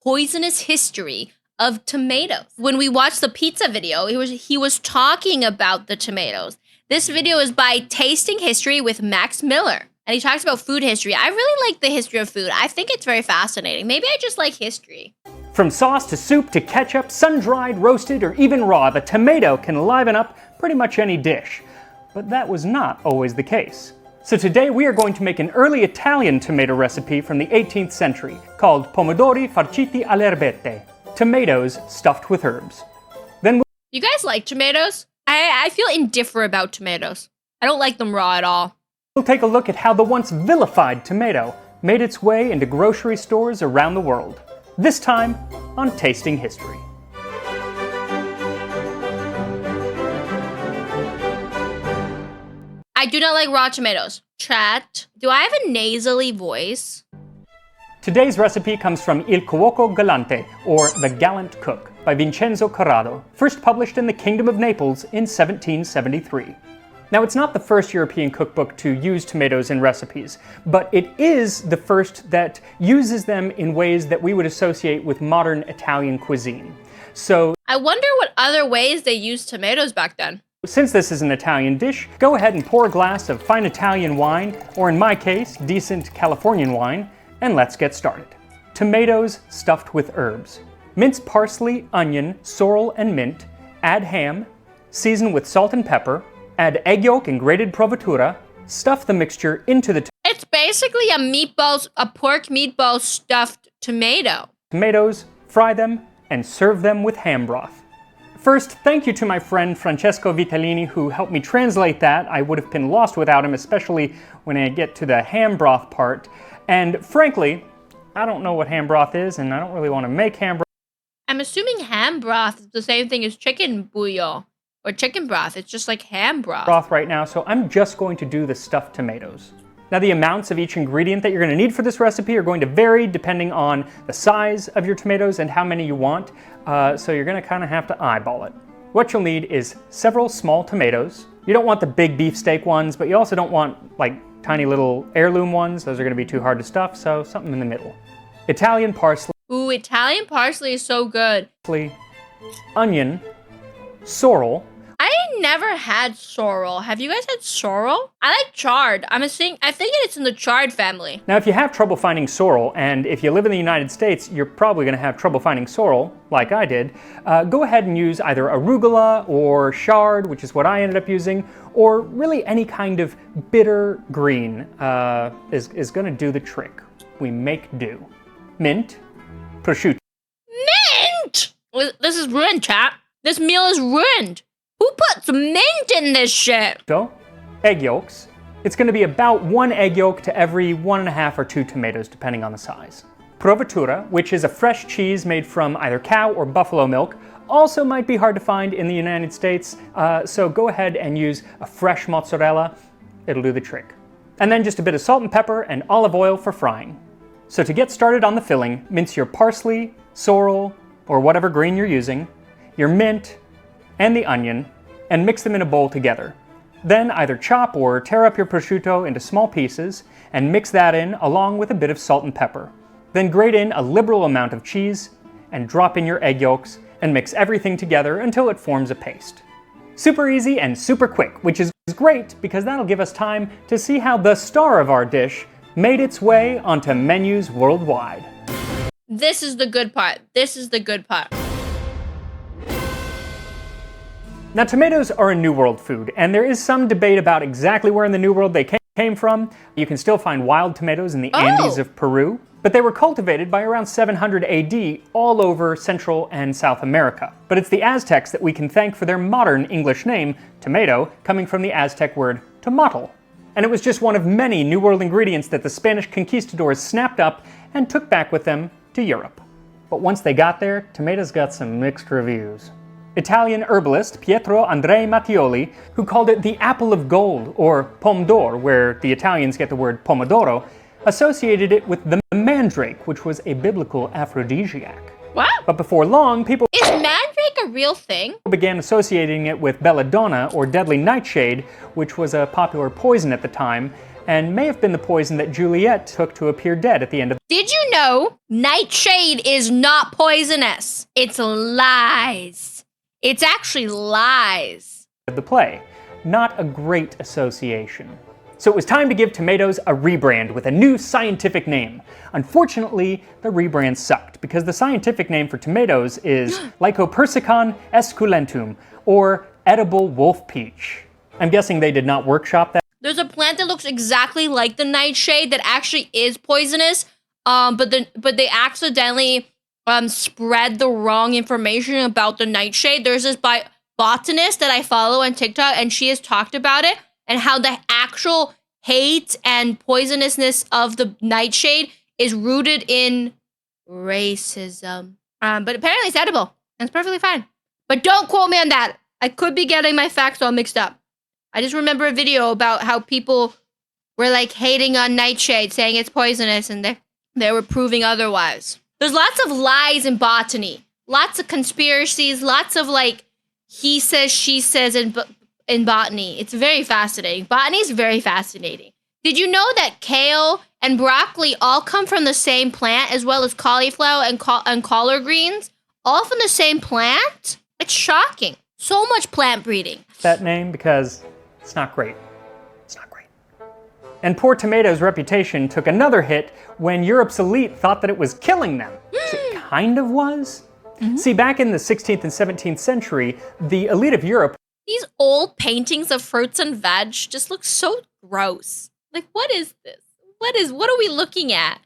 poisonous history of tomatoes. When we watched the pizza video, he was talking about the tomatoes. This video is by Tasting History with Max Miller. And he talks about food history. I really like the history of food. I think it's very fascinating. Maybe I just like history. From sauce to soup to ketchup, sun-dried, roasted, or even raw, the tomato can liven up pretty much any dish. But that was not always the case. So today we are going to make an early Italian tomato recipe from the 18th century called pomodori farciti all'erbette, tomatoes stuffed with herbs. You guys like tomatoes? I feel indifferent about tomatoes. I don't like them raw at all. We'll take a look at how the once vilified tomato made its way into grocery stores around the world. This time on Tasting History. I do not like raw tomatoes. Chat, do I have a nasally voice? Today's recipe comes from Il Cuoco Galante, or The Gallant Cook, by Vincenzo Corrado, first published in the Kingdom of Naples in 1773. Now, it's not the first European cookbook to use tomatoes in recipes, but it is the first that uses them in ways that we would associate with modern Italian cuisine. So, I wonder what other ways they used tomatoes back then. Since this is an Italian dish, go ahead and pour a glass of fine Italian wine, or in my case, decent Californian wine, and let's get started. Tomatoes stuffed with herbs. Mince parsley, onion, sorrel, and mint. Add ham. Season with salt and pepper. Add egg yolk and grated provatura. Stuff the mixture into the It's basically a pork meatball stuffed tomato. Tomatoes, fry them, and serve them with ham broth. First, thank you to my friend Francesco Vitellini who helped me translate that. I would have been lost without him, especially when I get to the ham broth part. And frankly, I don't know what ham broth is, and I don't really want to make ham broth. I'm assuming ham broth is the same thing as chicken bouillon. Or chicken broth, it's just like ham broth. Right now, so I'm just going to do the stuffed tomatoes. Now the amounts of each ingredient that you're going to need for this recipe are going to vary depending on the size of your tomatoes and how many you want, so you're going to kind of have to eyeball it. What you'll need is several small tomatoes. You don't want the big beefsteak ones, but you also don't want like tiny little heirloom ones. Those are going to be too hard to stuff, so something in the middle. Italian parsley. Ooh, Italian parsley is so good. Onion, sorrel. I never had sorrel. Have you guys had sorrel? I like chard. I'm thinking it's in the chard family. Now, if you have trouble finding sorrel, and if you live in the United States, you're probably going to have trouble finding sorrel, like I did, go ahead and use either arugula or chard, which is what I ended up using, or really any kind of bitter green is going to do the trick. We make do. Mint, prosciutto. Mint! This is ruined, chat. This meal is ruined. Who puts mint in this shit? So, egg yolks. It's going to be about 1 egg yolk to every 1.5 or 2 tomatoes, depending on the size. Provatura, which is a fresh cheese made from either cow or buffalo milk, also might be hard to find in the United States, so go ahead and use a fresh mozzarella. It'll do the trick. And then just a bit of salt and pepper and olive oil for frying. So to get started on the filling, mince your parsley, sorrel, or whatever green you're using, your mint, and the onion, and mix them in a bowl together. Then either chop or tear up your prosciutto into small pieces and mix that in along with a bit of salt and pepper. Then grate in a liberal amount of cheese and drop in your egg yolks and mix everything together until it forms a paste. Super easy and super quick, which is great because that'll give us time to see how the star of our dish made its way onto menus worldwide. This is the good part. This is the good part. Now, tomatoes are a New World food, and there is some debate about exactly where in the New World they came from. You can still find wild tomatoes in the Andes of Peru, but they were cultivated by around 700 AD all over Central and South America. But it's the Aztecs that we can thank for their modern English name, tomato, coming from the Aztec word tomatl. And it was just one of many New World ingredients that the Spanish conquistadors snapped up and took back with them to Europe. But once they got there, tomatoes got some mixed reviews. Italian herbalist Pietro Andrea Mattioli, who called it the apple of gold, or pomme d'or, where the Italians get the word pomodoro, associated it with the mandrake, which was a biblical aphrodisiac. What? But before long, people Is mandrake a real thing? began associating it with belladonna, or deadly nightshade, which was a popular poison at the time, and may have been the poison that Juliet took to appear dead at the end of Did you know nightshade is not poisonous? It's lies. It's actually lies. the play. Not a great association. So it was time to give tomatoes a rebrand with a new scientific name. Unfortunately, the rebrand sucked because the scientific name for tomatoes is Lycopersicon esculentum, or edible wolf peach. I'm guessing they did not workshop that. There's a plant that looks exactly like the nightshade that actually is poisonous, but they accidentally spread the wrong information about the nightshade. There's this botanist that I follow on TikTok, and she has talked about it and how the actual hate and poisonousness of the nightshade is rooted in racism. But apparently it's edible, and it's perfectly fine. But don't quote me on that. I could be getting my facts all mixed up. I just remember a video about how people were like hating on nightshade, saying it's poisonous, and they were proving otherwise. There's lots of lies in botany, lots of conspiracies, lots of like he says, she says in botany. It's very fascinating. Botany is very fascinating. Did you know that kale and broccoli all come from the same plant, as well as cauliflower and collard greens, all from the same plant? It's shocking. So much plant breeding. That name because it's not great. It's not great. And poor tomatoes' reputation took another hit when Europe's elite thought that it was killing them. It kind of was. See, back in the 16th and 17th century, the elite of Europe. These old paintings of fruits and veg just look so gross. Like, what is this? What are we looking at?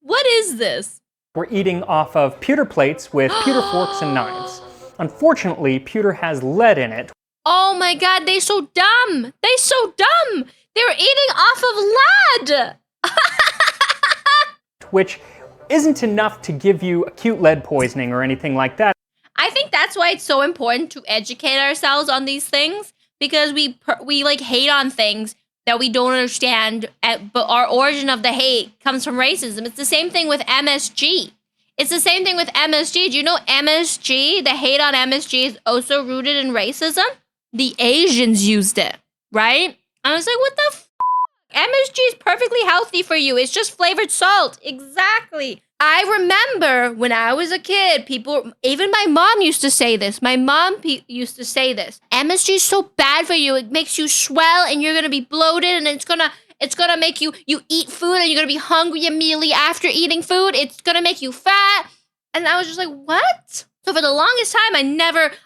What is this? Were eating off of pewter plates with pewter forks and knives. Unfortunately, pewter has lead in it. Oh my God, they're so dumb. They're so dumb. They're eating off of lead. Which isn't enough to give you acute lead poisoning or anything like that. I think that's why it's so important to educate ourselves on these things, because we like hate on things that we don't understand, but our origin of the hate comes from racism. It's the same thing with MSG. It's the same thing with MSG. Do you know MSG, the hate on MSG is also rooted in racism? The Asians used it, right? I was like, what the f***? MSG is perfectly healthy for you. It's just flavored salt. Exactly. I remember when I was a kid, even my mom used to say this. My mom used to say this. MSG is so bad for you. It makes you swell and you're going to be bloated, and it's going to make you eat food and you're going to be hungry immediately after eating food. It's going to make you fat. And I was just like, what? So for the longest time,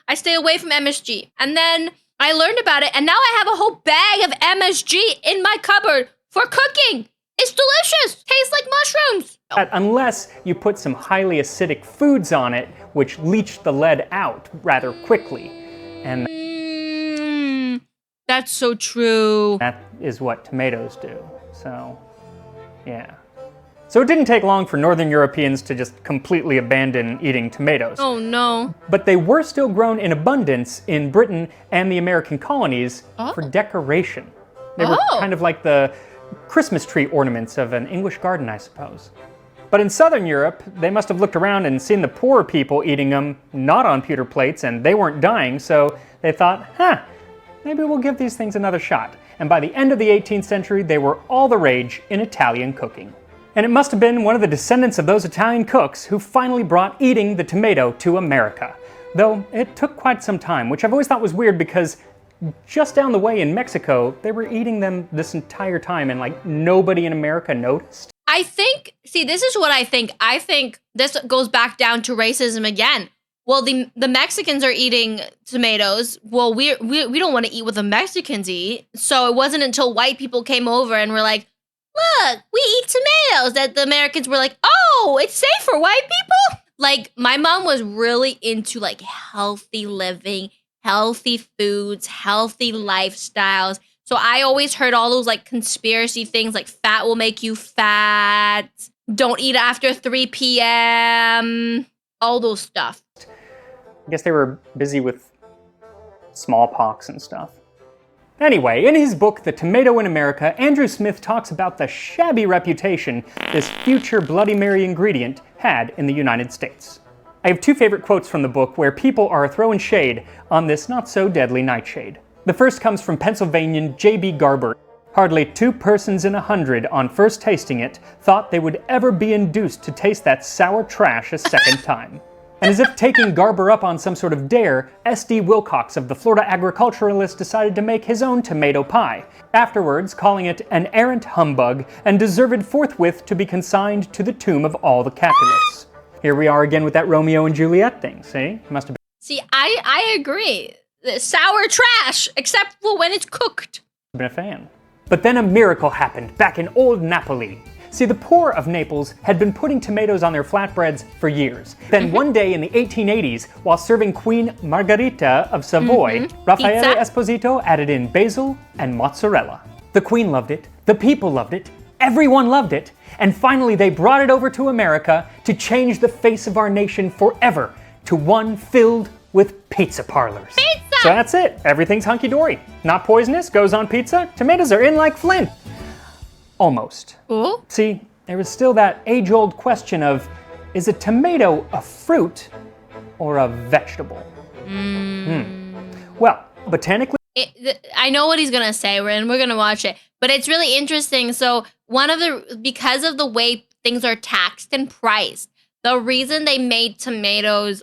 I stay away from MSG. And then I learned about it, and now I have a whole bag of MSG in my cupboard for cooking. It's delicious. Tastes like mushrooms. Unless you put some highly acidic foods on it, which leach the lead out rather quickly. And that's so true. that is what tomatoes do. So, yeah. So it didn't take long for Northern Europeans to just completely abandon eating tomatoes. Oh no. But they were still grown in abundance in Britain and the American colonies for decoration. They were kind of like the Christmas tree ornaments of an English garden, I suppose. But in Southern Europe, they must have looked around and seen the poorer people eating them not on pewter plates, and they weren't dying, so they thought, maybe we'll give these things another shot. And by the end of the 18th century, they were all the rage in Italian cooking. And it must have been one of the descendants of those Italian cooks who finally brought eating the tomato to America. Though it took quite some time, which I've always thought was weird because just down the way in Mexico, they were eating them this entire time and like nobody in America noticed. This is what I think. I think this goes back down to racism again. Well, the Mexicans are eating tomatoes. Well, we don't want to eat what the Mexicans eat. So it wasn't until white people came over and were like, look, we eat tomatoes, that the Americans were like, oh, it's safe for white people. Like, my mom was really into like healthy living, healthy foods, healthy lifestyles. So I always heard all those like conspiracy things like fat will make you fat, don't eat after 3 p.m., all those stuff. I guess they were busy with smallpox and stuff. Anyway, in his book, The Tomato in America, Andrew Smith talks about the shabby reputation this future Bloody Mary ingredient had in the United States. I have two favorite quotes from the book where people are throwing shade on this not-so-deadly nightshade. The first comes from Pennsylvanian J.B. Garber. Hardly 2 persons in 100 on first tasting it thought they would ever be induced to taste that sour trash a second time. And as if taking Garber up on some sort of dare, S.D. Wilcox of the Florida Agriculturalist decided to make his own tomato pie, afterwards calling it an arrant humbug and deserved forthwith to be consigned to the tomb of all the Capulets. Here we are again with that Romeo and Juliet thing, see? Must have See, I agree. The sour trash, except for when it's cooked. been a fan. But then a miracle happened back in old Napoli. See, the poor of Naples had been putting tomatoes on their flatbreads for years. Then one day in the 1880s, while serving Queen Margherita of Savoy, Raffaele Esposito added in basil and mozzarella. The Queen loved it, the people loved it, everyone loved it, and finally they brought it over to America to change the face of our nation forever to one filled with pizza parlors. Pizza! So that's it. Everything's hunky-dory. Not poisonous, goes on pizza. Tomatoes are in like Flint. Almost. Ooh. See, there is still that age-old question of, is a tomato a fruit or a vegetable? Well, botanically, I know what he's gonna say, and we're gonna watch it. But it's really interesting. So because of the way things are taxed and priced, the reason they made tomatoes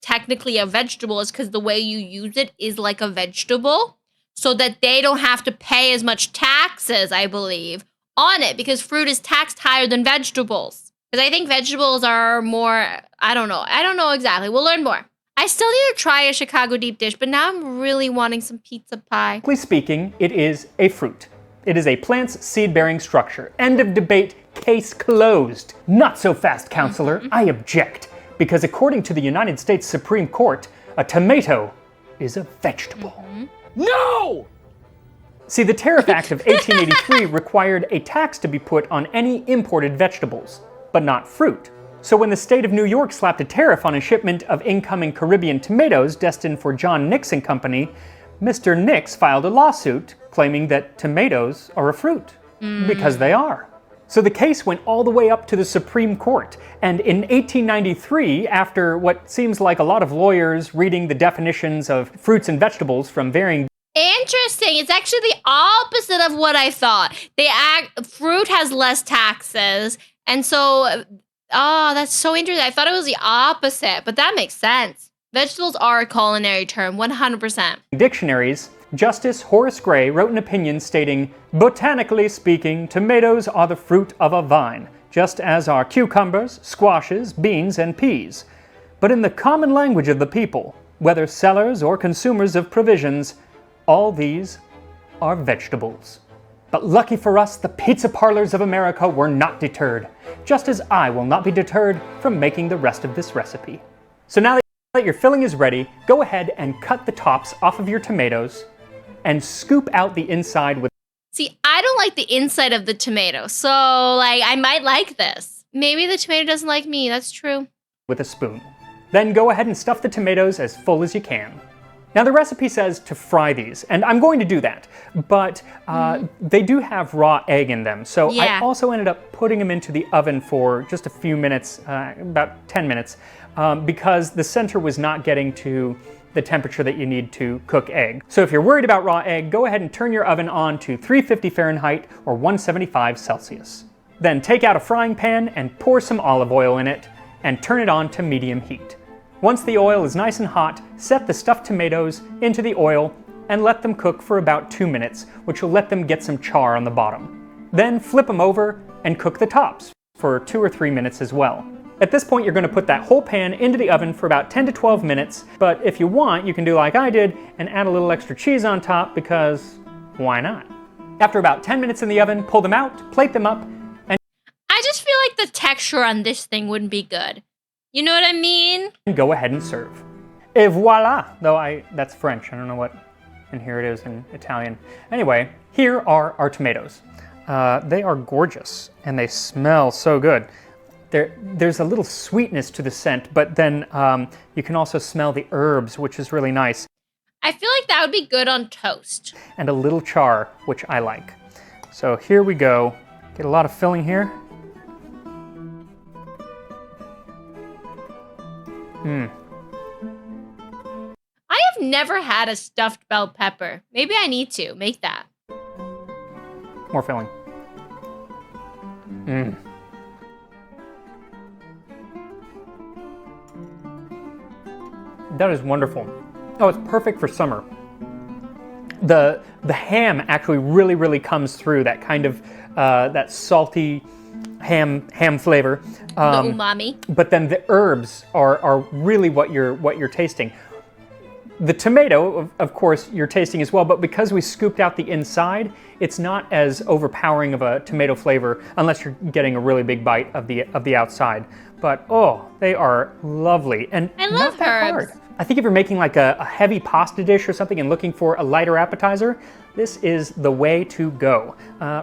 technically a vegetable is because the way you use it is like a vegetable, so that they don't have to pay as much taxes, I believe, on it, because fruit is taxed higher than vegetables. Because I think vegetables are more, I don't know exactly. We'll learn more. I still need to try a Chicago deep dish, but now I'm really wanting some pizza pie. speaking, it is a fruit. It is a plant's seed-bearing structure. End of debate, case closed. Not so fast, counselor. I object. Because according to the United States Supreme Court, a tomato is a vegetable. No! See, the Tariff Act of 1883 required a tax to be put on any imported vegetables, but not fruit. So when the state of New York slapped a tariff on a shipment of incoming Caribbean tomatoes destined for John Nix and Company, Mr. Nix filed a lawsuit claiming that tomatoes are a fruit, because they are. So the case went all the way up to the Supreme Court, and in 1893, after what seems like a lot of lawyers reading the definitions of fruits and vegetables from varying... Interesting. It's actually the opposite of what I thought. Fruit has less taxes, and so, that's so interesting. I thought it was the opposite, but that makes sense. Vegetables are a culinary term, 100%. dictionaries, Justice Horace Gray wrote an opinion stating, "Botanically speaking, tomatoes are the fruit of a vine, just as are cucumbers, squashes, beans, and peas. But in the common language of the people, whether sellers or consumers of provisions, all these are vegetables." But lucky for us, the pizza parlors of America were not deterred, just as I will not be deterred from making the rest of this recipe. So now that your filling is ready, go ahead and cut the tops off of your tomatoes and scoop out the inside with... See, I don't like the inside of the tomato, so, I might like this. Maybe the tomato doesn't like me, that's true. with a spoon. Then go ahead and stuff the tomatoes as full as you can. Now the recipe says to fry these, and I'm going to do that, but they do have raw egg in them, so I also ended up putting them into the oven for just a few minutes, about 10 minutes, because the center was not getting to the temperature that you need to cook egg. So if you're worried about raw egg, go ahead and turn your oven on to 350 Fahrenheit or 175 Celsius. Then take out a frying pan and pour some olive oil in it, and turn it on to medium heat. Once the oil is nice and hot, set the stuffed tomatoes into the oil and let them cook for about 2 minutes, which will let them get some char on the bottom. Then flip them over and cook the tops for 2 or 3 minutes as well. At this point, you're going to put that whole pan into the oven for about 10 to 12 minutes, but if you want, you can do like I did and add a little extra cheese on top, because why not? After about 10 minutes in the oven, pull them out, plate them up, and I just feel like the texture on this thing wouldn't be good. You know what I mean? go ahead and serve. Et voila! Though that's French, I don't know what, and here it is in Italian. Anyway, here are our tomatoes. They are gorgeous, and they smell so good. There's a little sweetness to the scent, but then you can also smell the herbs, which is really nice. I feel like that would be good on toast. And a little char, which I like. So here we go. Get a lot of filling here. I have never had a stuffed bell pepper. Maybe I need to make that. More filling. That is wonderful. Oh, it's perfect for summer. The ham actually really comes through, that kind of that salty ham flavor. The umami. But then the herbs are really what you're tasting. The tomato, of course, you're tasting as well, but because we scooped out the inside, it's not as overpowering of a tomato flavor unless you're getting a really big bite of the outside. But oh, they are lovely and I love not that herbs. hard. I think if you're making like a heavy pasta dish or something and looking for a lighter appetizer, this is the way to go.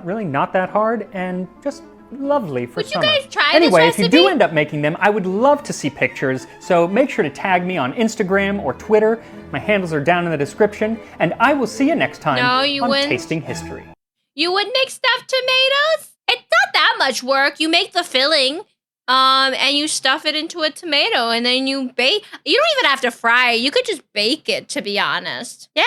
Really not that hard and just lovely for summer. Would you guys try Anyway, this if you do end up making them, I would love to see pictures, so make sure to tag me on Instagram or Twitter. My handles are down in the description, and I will see you next time on wouldn't. Tasting History. You would make stuffed tomatoes? It's not that much work. You make the filling, and you stuff it into a tomato, and then you bake. You don't even have to fry it. You could just bake it, to be honest. Yeah.